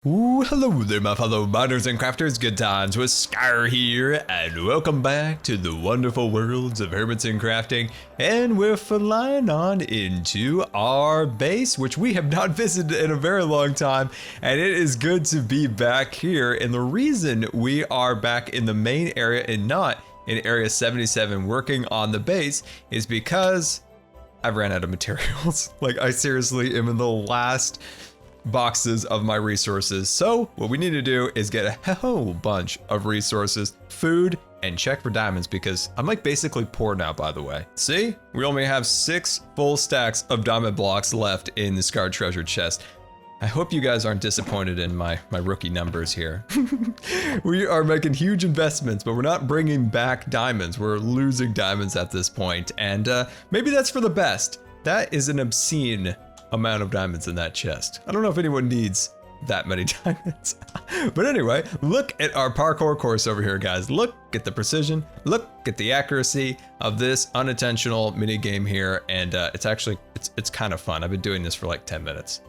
Ooh, hello there my fellow miners and crafters, good times with Scar here, and welcome back to the wonderful worlds of Hermits and Crafting, and we're flying on into our base, which we have not visited in a very long time, and it is good to be back here, and the reason we are back in the main area and not in Area 77 working on the base is because I've ran out of materials. Like, I seriously am in the last boxes of my resources. So what we need to do is get a whole bunch of resources, food, and check for diamonds because I'm like basically poor now, by the way. See, we only have 6 full stacks of diamond blocks left in the Scar treasure chest. I hope you guys aren't disappointed in my rookie numbers here. We are making huge investments, but we're not bringing back diamonds. We're losing diamonds at this point, and maybe that's for the best. That is an obscene amount of diamonds in that chest. I don't know if anyone needs that many diamonds. But anyway, look at our parkour course over here, guys. Look at the precision, look at the accuracy of this unintentional mini game here, and it's actually it's kind of fun. I've been doing this for like 10 minutes.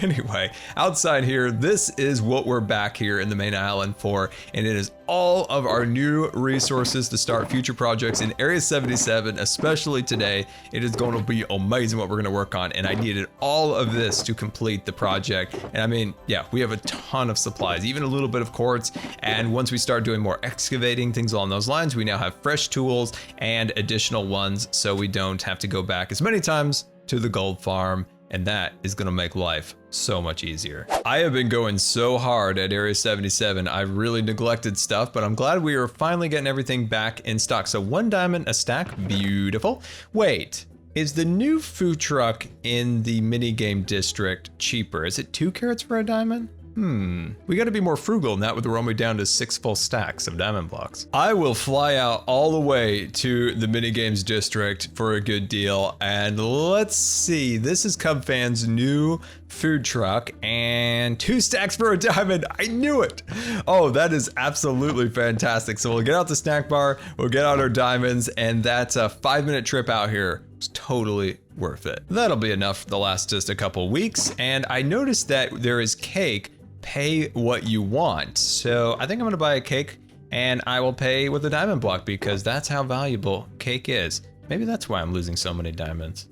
Anyway, outside here, this is what we're back here in the main island for, and it is all of our new resources to start future projects in Area 77, especially today. It is going to be amazing what we're going to work on, and I needed all of this to complete the project. And I mean, yeah, we have a ton of supplies, even a little bit of quartz, and once we start doing more excavating, things along those lines, we now have fresh tools and additional ones, so we don't have to go back as many times to the gold farm, and that is gonna make life so much easier. I have been going so hard at Area 77, I really neglected stuff, but I'm glad we are finally getting everything back in stock. So 1 diamond a stack, beautiful. Wait, is the new food truck in the minigame district cheaper? Is it 2 carats for a diamond? We gotta be more frugal now that we're only down to 6 full stacks of diamond blocks. I will fly out all the way to the minigames district for a good deal, and let's see, this is Cubfan's new food truck, and 2 stacks for a diamond. I knew it. Oh, that is absolutely fantastic. So we'll get out the snack bar, we'll get out our diamonds, and that's a 5-minute trip out here. It's totally worth it. That'll be enough to last just a couple weeks, and I noticed that there is cake. Pay what you want. So I think I'm gonna buy a cake and I will pay with a diamond block because that's how valuable cake is. Maybe that's why I'm losing so many diamonds.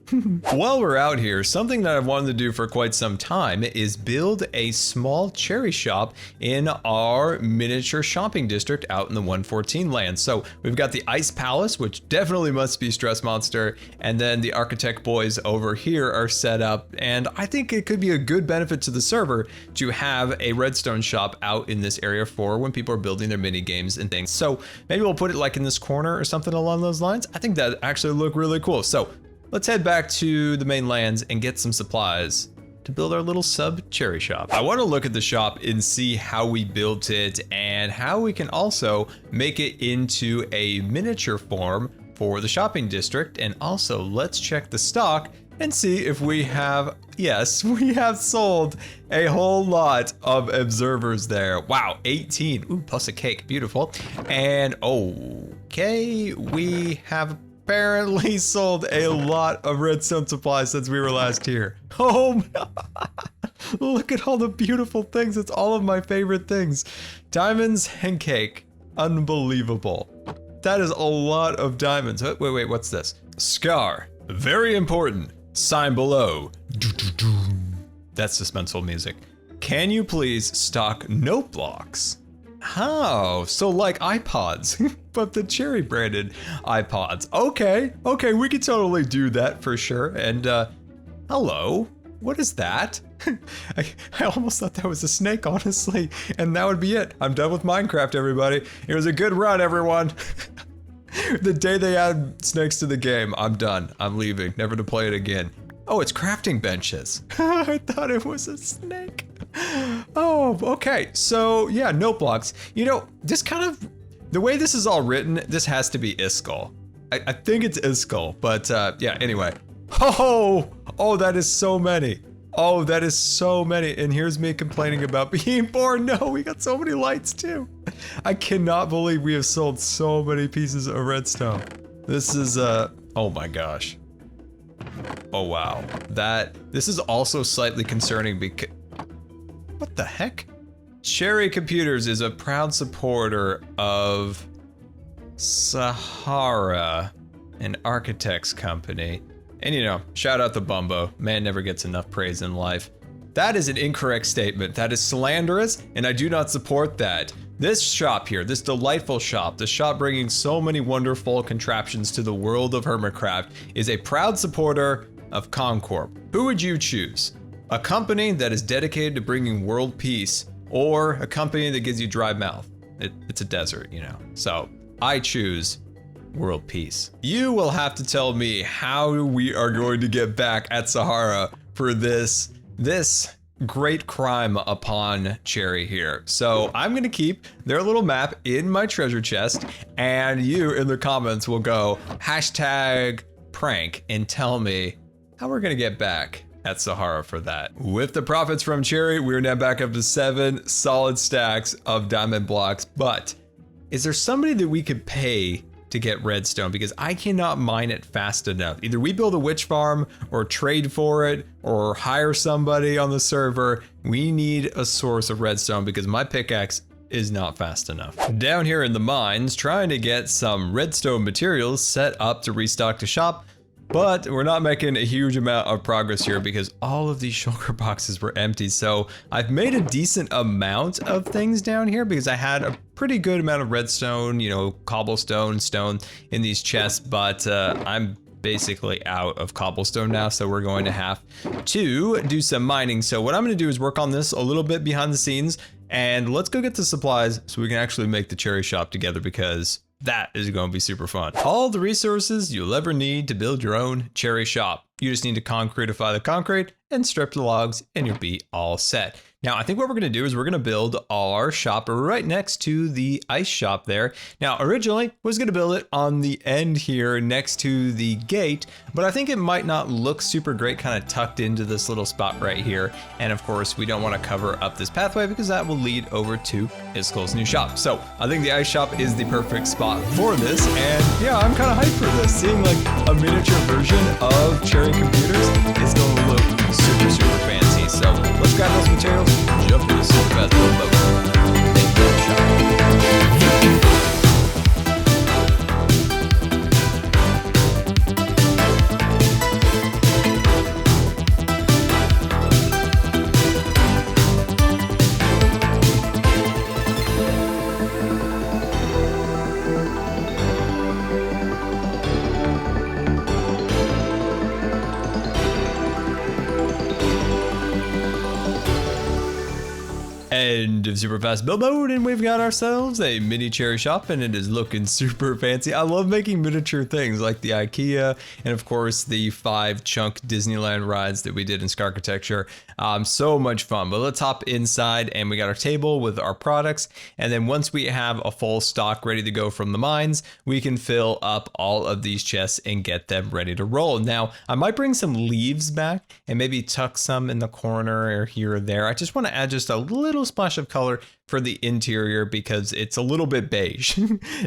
While we're out here, something that I've wanted to do for quite some time is build a small cherry shop in our miniature shopping district out in the 114 land. So we've got the Ice Palace, which definitely must be Stress Monster, and then the Architect boys over here are set up, and I think it could be a good benefit to the server to have a redstone shop out in this area for when people are building their mini games and things. So maybe we'll put it like in this corner or something along those lines. I think that actually look really cool. So let's head back to the main lands and get some supplies to build our little sub cherry shop. I want to look at the shop and see how we built it and how we can also make it into a miniature form for the shopping district. And also let's check the stock and see if we have, yes, we have sold a whole lot of observers there. Wow, 18, ooh, plus a cake, beautiful. And okay, we have apparently sold a lot of redstone supplies since we were last here. Oh, look at all the beautiful things. It's all of my favorite things. Diamonds and cake, unbelievable. That is a lot of diamonds. Wait, what's this? Scar, very important. Sign below. That's suspenseful music. Can you please stock note blocks? Oh, so like iPods, but the cherry branded iPods. Okay, we could totally do that for sure. And hello, what is that? I almost thought that was a snake, honestly. And that would be it. I'm done with Minecraft, everybody. It was a good run, everyone. The day they add snakes to the game, I'm done. I'm leaving, never to play it again. Oh, it's crafting benches. I thought it was a snake. Oh, okay. So yeah, note blocks. You know, this kind of, the way this is all written, this has to be Iskall. I think it's Iskall, but yeah, anyway. Oh, that is so many. Oh, that is so many. And here's me complaining about being bored. No, we got so many lights too. I cannot believe we have sold so many pieces of redstone. This is, oh my gosh. Oh wow. This is also slightly concerning because, What the heck? Cherry Computers is a proud supporter of Sahara, an architect's company. And you know, shout out to Bumbo. Man never gets enough praise in life. That is an incorrect statement. That is slanderous, and I do not support that. This shop here, this delightful shop, the shop bringing so many wonderful contraptions to the world of Hermitcraft, is a proud supporter of Concorp. Who would you choose? A company that is dedicated to bringing world peace, or a company that gives you dry mouth? It's a desert, you know. So I choose world peace. You will have to tell me how we are going to get back at Sahara for this great crime upon Cherry here. So I'm gonna keep their little map in my treasure chest, and you in the comments will go #prank and tell me how we're gonna get back at Sahara for that. With the profits from Cherry, we're now back up to 7 solid stacks of diamond blocks, but is there somebody that we could pay to get redstone? Because I cannot mine it fast enough. Either we build a witch farm or trade for it or hire somebody on the server. We need a source of redstone because my pickaxe is not fast enough. Down here in the mines, trying to get some redstone materials set up to restock the shop, but we're not making a huge amount of progress here because all of these shulker boxes were empty. So I've made a decent amount of things down here because I had a pretty good amount of redstone, you know, cobblestone, stone in these chests, but I'm basically out of cobblestone now, so we're going to have to do some mining. So what I'm going to do is work on this a little bit behind the scenes, and let's go get the supplies so we can actually make the cherry shop together, because that is going to be super fun. All the resources you'll ever need to build your own cherry shop. You just need to concretify the concrete and strip the logs, and you'll be all set. Now, I think what we're gonna do is we're gonna build our shop right next to the ice shop there. Now, originally, was gonna build it on the end here next to the gate, but I think it might not look super great kind of tucked into this little spot right here. And of course, we don't wanna cover up this pathway because that will lead over to Iskel's new shop. So I think the ice shop is the perfect spot for this. And yeah, I'm kind of hyped for this. Seeing like a miniature version of Cherry Computers is gonna look super, super fancy. So let's grab those materials, jump into super fast build mode, and build a shop. End of super fast build mode, and we've got ourselves a mini cherry shop, and it is looking super fancy. I love making miniature things like the IKEA, and of course the 5 chunk Disneyland rides that we did in Scarchitecture. So much fun. But let's hop inside, and we got our table with our products, and then once we have a full stock ready to go from the mines, we can fill up all of these chests and get them ready to roll. Now, I might bring some leaves back and maybe tuck some in the corner or here or there. I just want to add just a little splash of color for the interior because it's a little bit beige.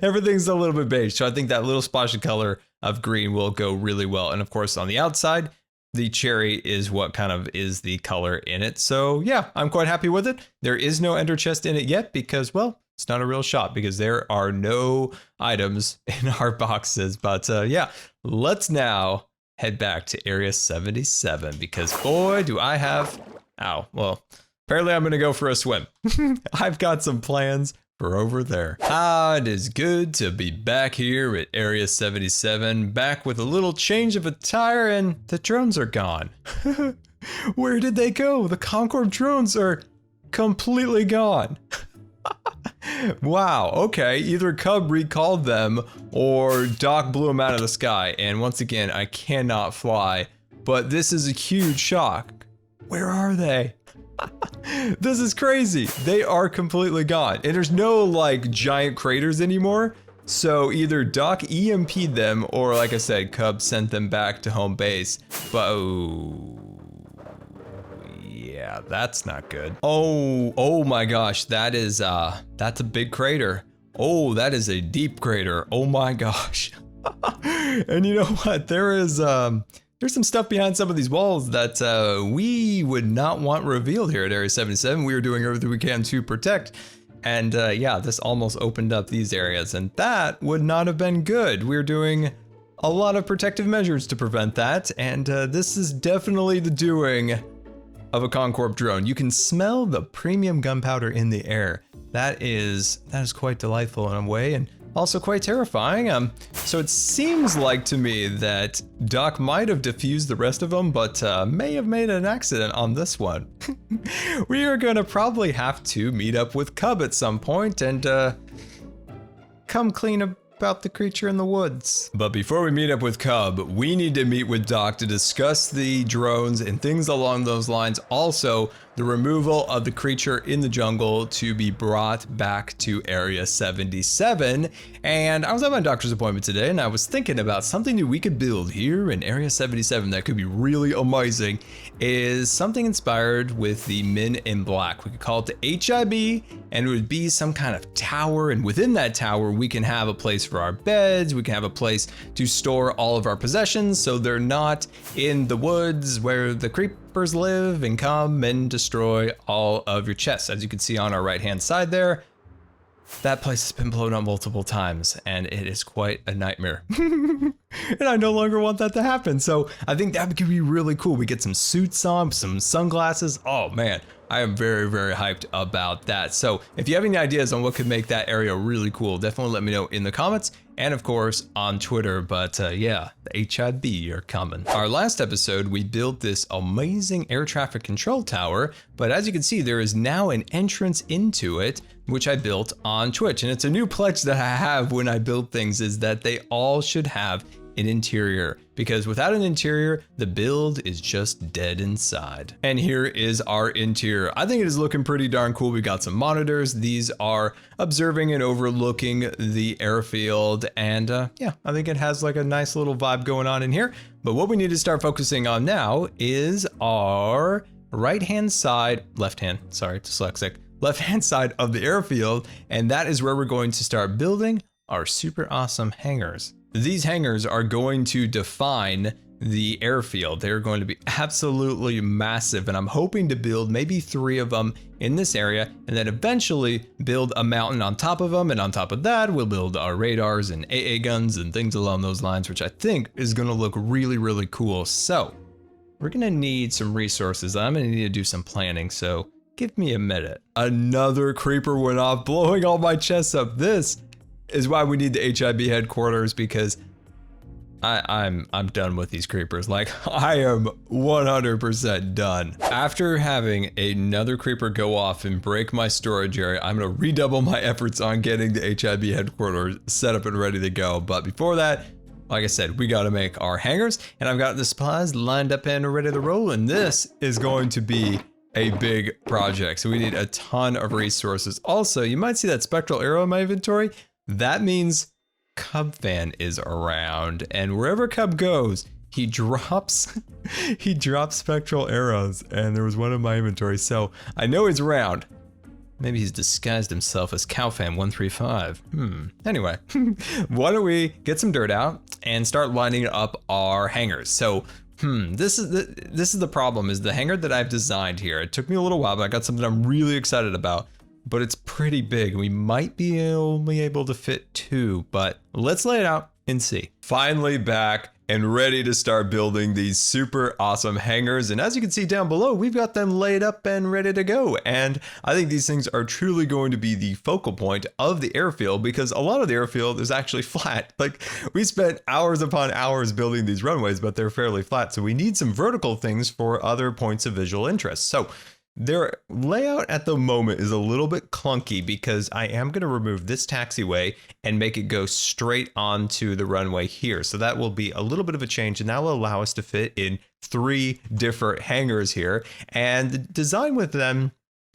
Everything's a little bit beige, so I think that little splash of color of green will go really well. And of course, on the outside, the cherry is what kind of is the color in it. So yeah, I'm quite happy with it. There is no ender chest in it yet because, well, it's not a real shop because there are no items in our boxes. But yeah, let's now head back to Area 77 because boy, do I have, well, apparently I'm gonna go for a swim. I've got some plans for over there. It is good to be back here at Area 77, back with a little change of attire, and the drones are gone. Where did they go? The Concord drones are completely gone. Wow, okay, either Cub recalled them or Doc blew them out of the sky, and once again, I cannot fly, but this is a huge shock. Where are they? This is crazy. They are completely gone. And there's no like giant craters anymore. So either Doc EMP'd them or like I said, Cub sent them back to home base. But oh, yeah, that's not good. Oh my gosh, that's a big crater. Oh, that is a deep crater. Oh my gosh. And you know what? There is there's some stuff behind some of these walls that we would not want revealed here at Area 77. We are doing everything we can to protect. And yeah, this almost opened up these areas, and that would not have been good. We're doing a lot of protective measures to prevent that, and this is definitely the doing of a Concorp drone. You can smell the premium gunpowder in the air. That is quite delightful in a way, and also quite terrifying. So it seems like to me that Doc might have defused the rest of them, but may have made an accident on this one. We are gonna probably have to meet up with Cub at some point and come clean about the creature in the woods. But before we meet up with Cub, we need to meet with Doc to discuss the drones and things along those lines. Also, the removal of the creature in the jungle to be brought back to Area 77. And I was at my doctor's appointment today, and I was thinking about something that we could build here in Area 77 that could be really amazing. Is something inspired with the Men in Black. We could call it the HIB, and it would be some kind of tower, and within that tower we can have a place for our beds, we can have a place to store all of our possessions so they're not in the woods where the creepers live and come and destroy all of your chests. As you can see on our right hand side there, that place has been blown up multiple times, and it is quite a nightmare. And I no longer want that to happen. So I think that could be really cool. We get some suits on, some sunglasses. Oh man, I am very, very hyped about that. So if you have any ideas on what could make that area really cool, definitely let me know in the comments, and of course on Twitter. But yeah, the HIB are coming. Our last episode, we built this amazing air traffic control tower, but as you can see, there is now an entrance into it, which I built on Twitch. And it's a new pledge that I have when I build things, is that they all should have an interior, because without an interior, the build is just dead inside. And here is our interior. I think it is looking pretty darn cool. We got some monitors. These are observing and overlooking the airfield. And yeah, I think it has like a nice little vibe going on in here. But what we need to start focusing on now is our right-hand side, left-hand, sorry, dyslexic, left-hand side of the airfield. And that is where we're going to start building our super awesome hangars. These hangars are going to define the airfield. They're going to be absolutely massive, and I'm hoping to build maybe 3 of them in this area, and then eventually build a mountain on top of them, and on top of that we'll build our radars and AA guns and things along those lines, which I think is going to look really, really cool. So we're going to need some resources. I'm going to need to do some planning, so give me a minute. Another creeper went off, blowing all my chests up. This is why we need the HIB headquarters, because I'm done with these creepers. Like, I am 100% done. After having another creeper go off and break my storage area, I'm gonna redouble my efforts on getting the HIB headquarters set up and ready to go. But before that, like I said, we gotta make our hangars, and I've got the supplies lined up and ready to roll, and this is going to be a big project. So we need a ton of resources. Also, you might see that spectral arrow in my inventory. That means Cub Fan is around, and wherever Cub goes, he drops spectral arrows, and there was one in my inventory, so I know he's around. Maybe he's disguised himself as Cowfan135. Anyway, why don't we get some dirt out and start lining up our hangars? So this is the problem, is the hangar that I've designed here. It took me a little while, but I got something I'm really excited about. But it's pretty big. We might be only able to fit 2, but let's lay it out and see. Finally back and ready to start building these super awesome hangars. And as you can see down below, we've got them laid up and ready to go. And I think these things are truly going to be the focal point of the airfield, because a lot of the airfield is actually flat. Like, we spent hours upon hours building these runways, but they're fairly flat. So we need some vertical things for other points of visual interest. So their layout at the moment is a little bit clunky, because I am going to remove this taxiway and make it go straight onto the runway here. So that will be a little bit of a change, and that will allow us to fit in 3 different hangars here. And the design with them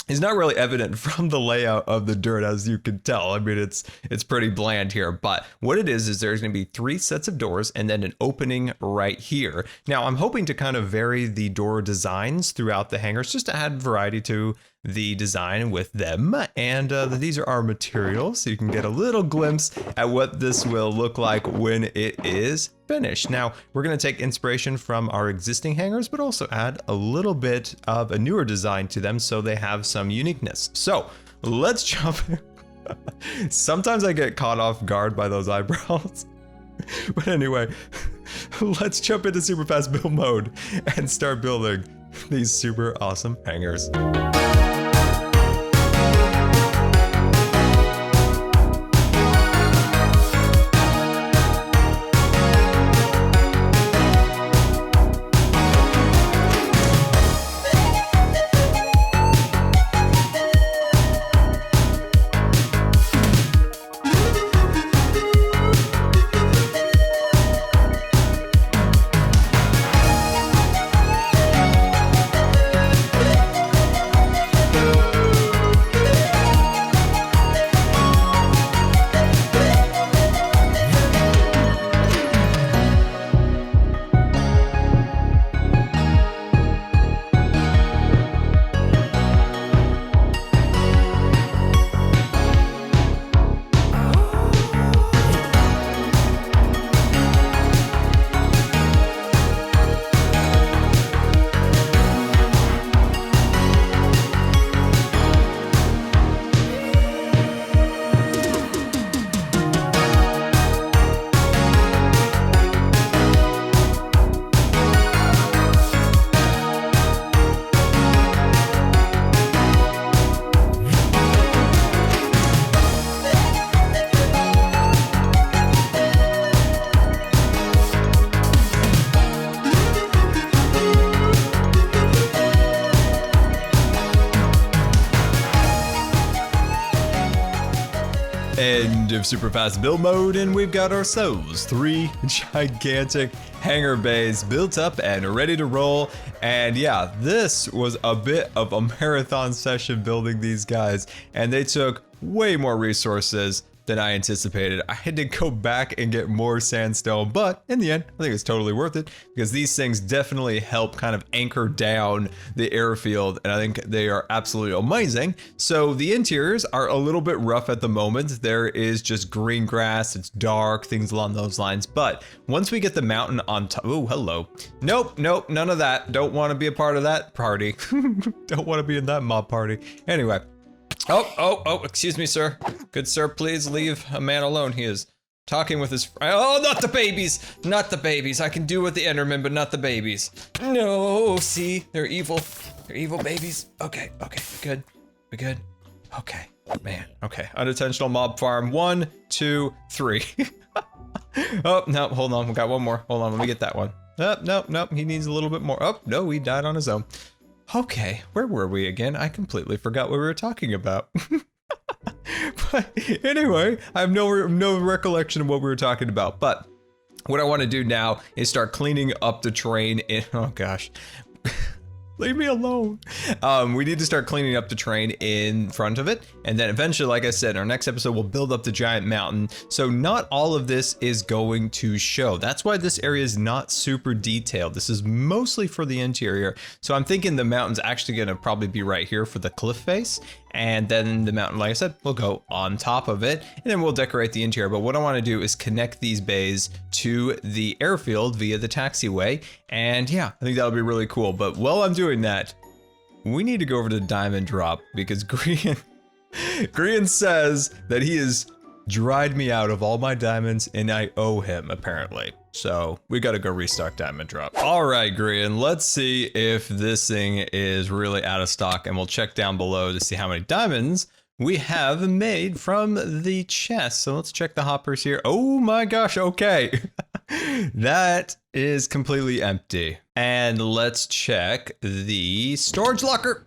is not really evident from the layout of the dirt, as you can tell. I mean, it's pretty bland here, but what it is there's going to be 3 sets of doors and then an opening right here. Now, I'm hoping to kind of vary the door designs throughout the hangars just to add variety to the design with them. And these are our materials, so you can get a little glimpse at what this will look like when it is finished. Now, we're going to take inspiration from our existing hangars, but also add a little bit of a newer design to them so they have some uniqueness. So let's jump. Sometimes I get caught off guard by those eyebrows. But anyway, let's jump into super fast build mode and start building these super awesome hangars. End of super fast build mode, and we've got ourselves 3 gigantic hangar bays built up and ready to roll. And yeah, this was a bit of a marathon session building these guys, and they took way more resources than I anticipated. I had to go back and get more sandstone, but in the end, I think it's totally worth it because these things definitely help kind of anchor down the airfield, and I think they are absolutely amazing. So the interiors are a little bit rough at the moment. There is just green grass, it's dark, things along those lines, but once we get the mountain on top, oh, hello. Nope, none of that. Don't want to be a part of that party. Don't want to be in that mob party. Anyway. Oh, excuse me, sir. Good sir, please leave a man alone. He is talking with his oh, not the babies! Not the babies. I can do with the Enderman, but not the babies. No, see? They're evil. They're evil babies. Okay, we good. Okay, man, okay. Unintentional mob farm. 1, 2, 3. Oh, no, hold on. We got one more. Hold on, let me get that one. Oh, nope, he needs a little bit more. Oh, no, he died on his own. Okay, where were we again? I completely forgot what we were talking about. But anyway, I have no recollection of what we were talking about. But what I want to do now is start cleaning up the terrain in, oh gosh. Leave me alone. We need to start cleaning up the terrain in front of it. And then eventually, like I said, in our next episode, we'll build up the giant mountain. So not all of this is going to show. That's why this area is not super detailed. This is mostly for the interior. So I'm thinking the mountain's actually gonna probably be right here for the cliff face. And then the mountain, like I said, will go on top of it, and then we'll decorate the interior. But what I want to do is connect these bays to the airfield via the taxiway. And yeah, I think that'll be really cool. But while I'm doing that, we need to go over to Diamond Drop because Grian says that he has dried me out of all my diamonds and I owe him, apparently. So we gotta go restock Diamond Drop. All right, Grian, let's see if this thing is really out of stock, and we'll check down below to see how many diamonds we have made from the chest. So let's check the hoppers here. Oh my gosh, okay. That is completely empty. And let's check the storage locker.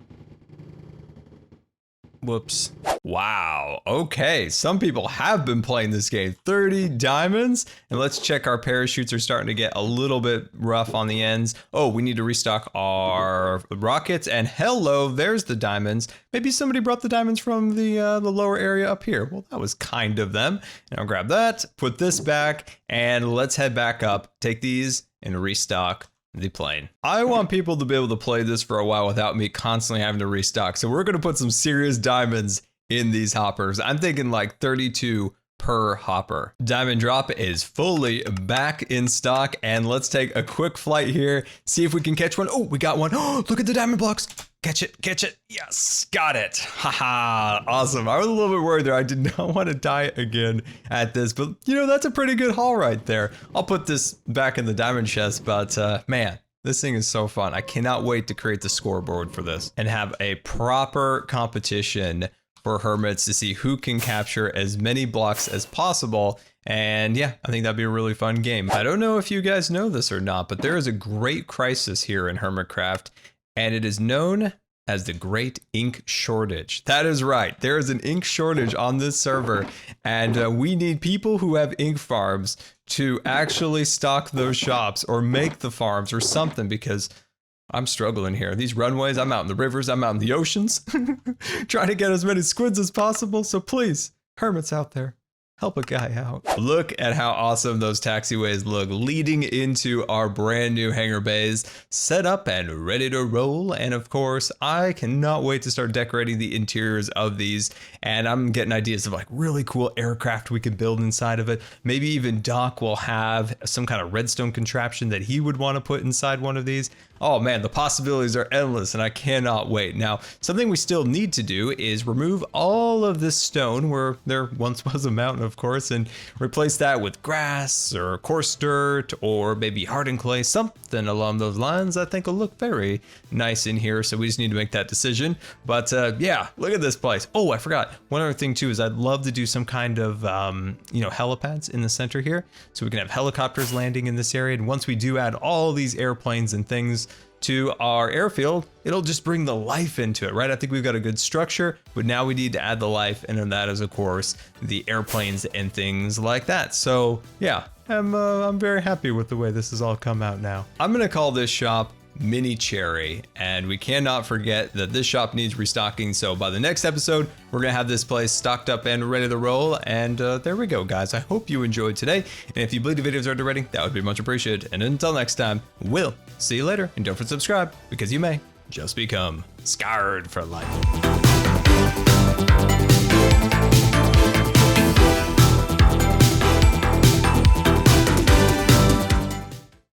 Whoops. Wow. Okay. Some people have been playing this game. 30 diamonds. And let's check our parachutes are starting to get a little bit rough on the ends. Oh, we need to restock our rockets. And hello, there's the diamonds. Maybe somebody brought the diamonds from the lower area up here. Well, that was kind of them. And I'll grab that, put this back, and let's head back up, take these and restock the plane. I want people to be able to play this for a while without me constantly having to restock. So we're going to put some serious diamonds in these hoppers. I'm thinking like 32 per hopper. Diamond drop is fully back in stock, and let's take a quick flight here, see if we can catch one. Oh, we got one. Oh, look at the diamond blocks. Catch it, catch it. Yes, got it. Haha, awesome. I was a little bit worried there. I did not want to die again at this, but you know, that's a pretty good haul right there. I'll put this back in the diamond chest, but man, this thing is so fun. I cannot wait to create the scoreboard for this and have a proper competition for hermits to see who can capture as many blocks as possible. And yeah, I think that'd be a really fun game. I don't know if you guys know this or not, but there is a great crisis here in Hermitcraft, and it is known as the Great Ink Shortage. That is right. There is an ink shortage on this server, and we need people who have ink farms to actually stock those shops or make the farms or something, because I'm struggling here. These runways, I'm out in the rivers, I'm out in the oceans, trying to get as many squids as possible. So please, hermits out there, help a guy out. Look at how awesome those taxiways look, leading into our brand new hangar bays, set up and ready to roll. And of course, I cannot wait to start decorating the interiors of these. And I'm getting ideas of like really cool aircraft we could build inside of it. Maybe even Doc will have some kind of redstone contraption that he would want to put inside one of these. Oh man, the possibilities are endless, and I cannot wait. Now, something we still need to do is remove all of this stone where there once was a mountain, of course, and replace that with grass or coarse dirt or maybe hardened clay, something along those lines. I think will look very nice in here, so we just need to make that decision. But yeah, look at this place. Oh, I forgot. One other thing too is I'd love to do some kind of, you know, helipads in the center here, so we can have helicopters landing in this area. And once we do add all these airplanes and things to our airfield, it'll just bring the life into it, right? I think we've got a good structure, but now we need to add the life, and that is, of course, the airplanes and things like that. So yeah, I'm very happy with the way this has all come out now. I'm gonna call this shop Mini Cherry, and we cannot forget that this shop needs restocking. So by the next episode, we're gonna have this place stocked up and ready to roll. And there we go, guys. I hope you enjoyed today, and if you believe the videos are already, that would be much appreciated. And until next time, we'll see you later. And don't forget to subscribe, because you may just become scarred for life.